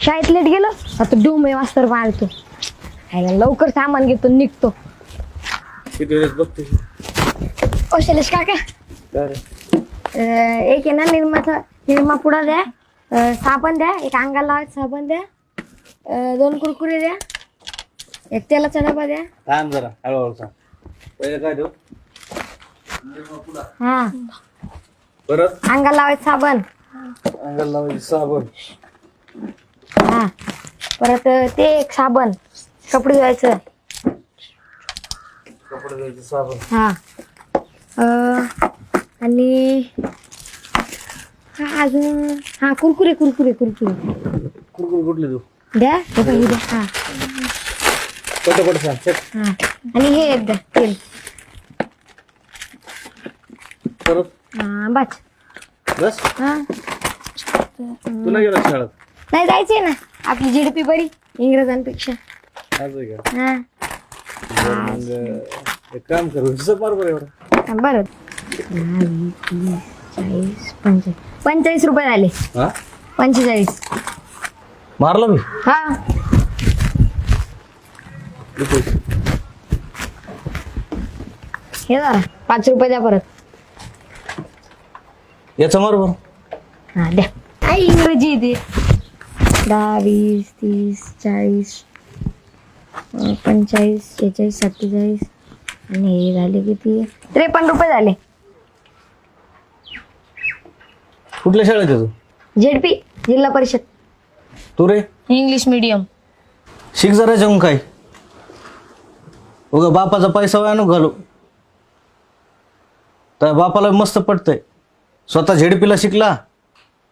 शाळेत लेट गेलो आता डोंबे मास्तर मारतो. लवकर सामान घेतो निघतो. किती वेळेस बघतो ओ शैलेश काका एक आहे ना निरमा पुडा द्या, साबण द्या, एक अंगाला लावायचं साबण द्या, 2 कुरकुरे द्या, एक तेलाचा डबा द्या. थांब जरा हळूहळू सांग. पहिले काय देऊ? हा परत अंगाला लावायचं साबण. अंगाला लावायची साबण. हा परत ते एक साबण कपडे धुवायचं. कपडे धुवायचे साबण. हा आणि अजून हा कुरकुरे कुरकुरे कुरकुरे कुरकुर कुठले देऊ? द्या हे बघ, हे द्या. हा पटपट सांग चट. हा आणि हे एक द्या तेल. परत हा बस. बस. हा तुला गेला शाळेत? नाही जायचंय ना, आपली जीडीपी बरी इंग्रजांपेक्षा. आज आहे का? हा मग एक काम करू हिशोब बरोबर एवढं. बरं 45 रुपये झाले. हा 45. मारला मी. हा हे जरा 5 रुपये द्या परत. याचा मार बरं. हा द्या. काय इंग्रजी ते 10 20 30 40 45 46 47 आणि हे झाले किती 53 रुपये झाले. कुठल्या शाळेत आहे तू? झेडपी जिल्हा परिषद. तू रे? English medium. शिक जरा जाऊन काय उगा बापाचा पैसा वाया नको घालू. तर बापाला मस्त पडतंय. स्वतः झेडपीला शिकला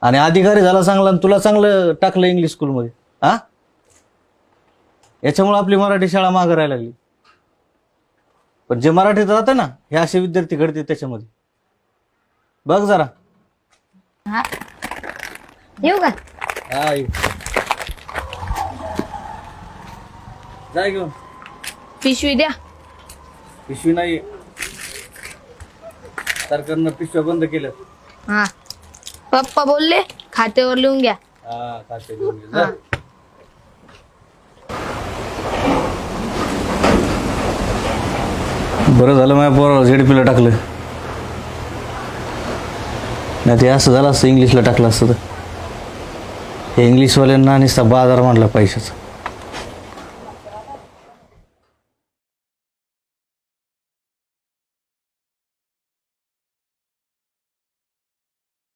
आणि अधिकारी झाला चांगला आणि तुला चांगलं टाकलं इंग्लिश स्कूलमध्ये. हा याच्यामुळे आपली मराठी शाळा मागं राहायला लागली. पण जे मराठीत राहतं ना हे असे विद्यार्थी घडते त्याच्यामध्ये. बघ जरा. हा येऊ का? हा जाय घेऊन. पिशवी द्या. पिशवी नाही, सरकारनं पिशव्या बंद केल्या. हा पप्पा बोलले खात्यावर लिहून घ्या. हा खाते घेऊन घे. जा. बरं झालं माझ्या पोराला झेडपीला टाकलं, नाही ते असं झालं असतं इंग्लिशला टाकलं असतं तर. हे इंग्लिशवाल्यांना नुसता बाजार मांडला पैशाचा.